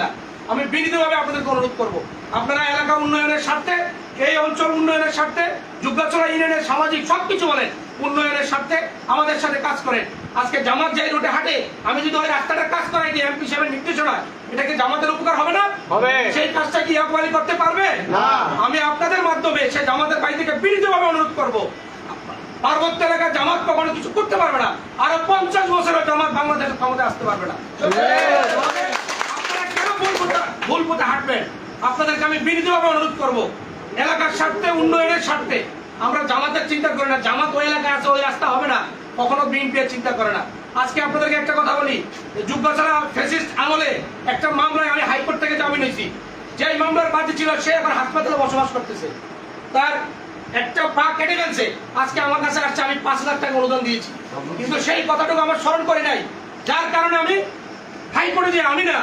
না। আমি বিনীতভাবে আপনাদেরকে অনুরোধ করব, আপনারা এলাকা উন্নয়নের স্বার্থে, এই অঞ্চল উন্নয়নের স্বার্থে, যুগাচড়া ইউনিয়নের সামাজিক সবকিছু বলেন উন্নয়নের স্বার্থে আমাদের সাথে কাজ করেন। আজকে জামাত যাই রোডে হাঁটে, আমি যদি ওই রাস্তাটা কাজ করাই দিই এমপি সাহেবের নির্দেশনা, এটা কি জামাতের উপকার হবে না? হবে। সেই কাজটা কি ইয়াকবালি করতে পারবে না? আমি আপনাদের মাধ্যমে সেই জামাতের ভাই থেকে বিনীতভাবে অনুরোধ করব, পার্বত্য এলাকায় জামাত কখনো কিছু করতে পারবে না। আরো 50 বছরের জামাত বাংলাদেশের ক্ষমতায় আসতে পারবে না। আপনারা কেন ভুল পথে হাঁটবেন? আপনাদেরকে আমি বিনীতভাবে অনুরোধ করব, এলাকার স্বার্থে, উন্নয়নের স্বার্থে আমরা জামাতের চিন্তা করি না। জামাত ওই এলাকায় আছে, ওই রাস্তা হবে না, কখনো বিএনপি চিন্তা করে না। আজকে আপনাদেরকে একটা কথা বলি, যুগাচড়া ফ্যাসিস্ট আমলে একটা মামলায় আমি হাইকোর্ট থেকে জামিন হয়েছি। যে মামলার বাদী ছিল সে এখন হাসপাতালে বসবাস করতেছে, তার একটা পা কেটে গেছে। আজকে আমার কাছে আসছে, আমি 5 লাখ টাকা অনুদান দিয়েছি, কিন্তু সেই কথাটুকু আমার স্মরণ করে নাই। যার কারণে আমি হাইকোর্টে যে আমি না,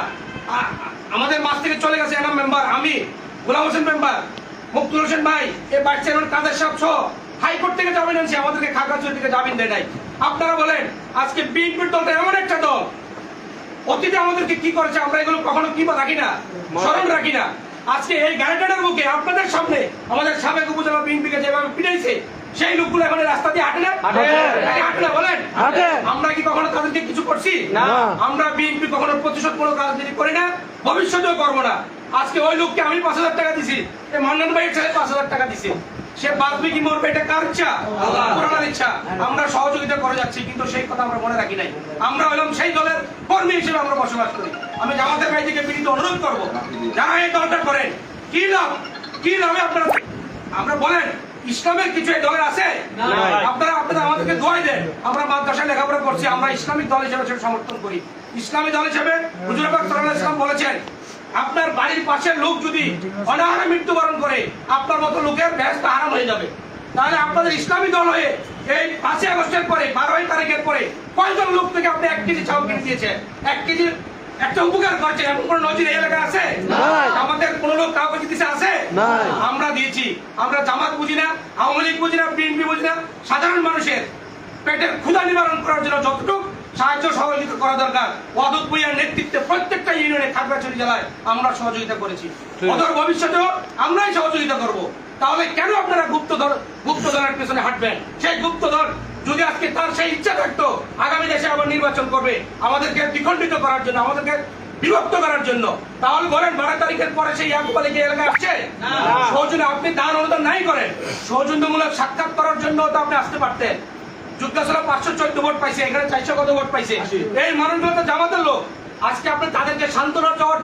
আমাদের মাছ থেকে চলে গেছে এনাম মেম্বার, আমি গোলাম হোসেন মেম্বার, মুক্তুল হোসেন ভাই, এই ভাইস চেয়ারম্যান কাদের সাহেব সহ হাইকোর্ট থেকে জামিন আনছি, আমাদেরকে খাগড়াছড়ি থেকে জামিন দেয় নাই। আপনারা বলেন আজকে বিএনপির দলটা এমন একটা দল, অতীতে আমাদেরকে কি করেছে আমরা এগুলো কখনো কি রাখি না, স্মরণ রাখি না। আজকে এই গাড়িটার মুখে আপনাদের সামনে আমাদের সাবেক উপজেলা বিএনপিকে যেভাবে পিটাইছে, সেই লোকগুলো এখন রাস্তা দিয়ে হাঁটে না, হাঁটে না বলেন? আমরা কি কখনো তাদেরকে কিছু করছি? আমরা বিএনপি কখনো প্রতিশোধমূলক রাজনীতি করি না, ভবিষ্যতেও করবো না। আজকে ওই লোককে আমি 5,000 টাকা দিছি, মান্নান ভাইয়ের ছেলে 5,000 টাকা দিছে, সে বাঁচবে কি মরবে এটা কার ইচ্ছা? আল্লাহর ইচ্ছা। আমরা সহযোগিতা করে যাচ্ছি, কিন্তু সেই কথা আমরা মনে রাখি নাই। আমরা হলাম সেই দলের কর্মী হিসেবে আমরা বসবাস করি। আমি জামাতের ভাই থেকে বিনীত অনুরোধ করবো, যারা এই দলটা করেন কি লাভ, কি লাভে আপনারা, আমরা বলেন ইসলামের কিছু এই দলের আছে? আপনারা আমাদেরকে দোয়াই দেন। আমরা মাদ্রাসায় লেখাপড়া করছি, আমরা ইসলামিক দল হিসেবে সমর্থন করি। ইসলামী দল হিসেবে হুজুর পাক সাল্লাল্লাহু আলাইহি ওয়াসাল্লাম বলেছেন, আপনার বাড়ির পাশের লোক যদি অনাহারে মৃত্যুবরণ করে, আপনার মতো লোকের বেহেশত হারাম হয়ে যাবে। তাহলে আপনাদের ইসলামী দল হয়ে এই 5 আগস্টের পরে, 12 তারিখের পরে কয়জন লোক থেকে আপনি 1 কেজি চাউল কিনে দিয়েছেন? 1 কেজি একটা উপকার করছেন, এমন কোন নজির এই এলাকায় আছে? আমাদের কোন লোক কাউকে দিতেছে আছে? আমরা দিয়েছি। আমরা জামাত বুঝি না, আওয়ামী লীগ বুঝি না, বিএনপি বুঝি না। সাধারণ মানুষের পেটের ক্ষুধা নিবারণ করার জন্য যতটুকু সাহায্য সহযোগিতা করা দরকার, ওয়াদুদ ভূঁইয়ার নেতৃত্বে প্রত্যেকটা ইউনিয়নে, খাগড়াছড়ি জেলায় আমরা সহযোগিতা করেছি, অদূর ভবিষ্যতেও আমরাই সহযোগিতা করব। তাহলে কেন আপনারা গুপ্তধনের পেছনে হাঁটবেন? সেই গুপ্তধন যদি আজকে তার সেই ইচ্ছা থাকতো আগামী দেশে আবার নির্বাচন করবে, আমাদেরকে দ্বিখণ্ডিত করার জন্য, আমাদেরকে বিভক্ত করার জন্য, তাহলে বলেন 12 তারিখের পরে সেই ইয়াকুব আলী কি এলাকায় আসছে? সৌজন্য আপনি দান অনুদান নাই করেন, সৌজন্যমূলক সাক্ষাৎ করার জন্য তো আপনি আসতে পারতেন। যুগাচড়া 514 ভোট পাইছে, এখানে 400 কত ভোট পাইছে, এই মানুষগুলো তো জামাতের লোক। আজকে আপনি তাদেরকে সান্ত্বনা চাওয়ার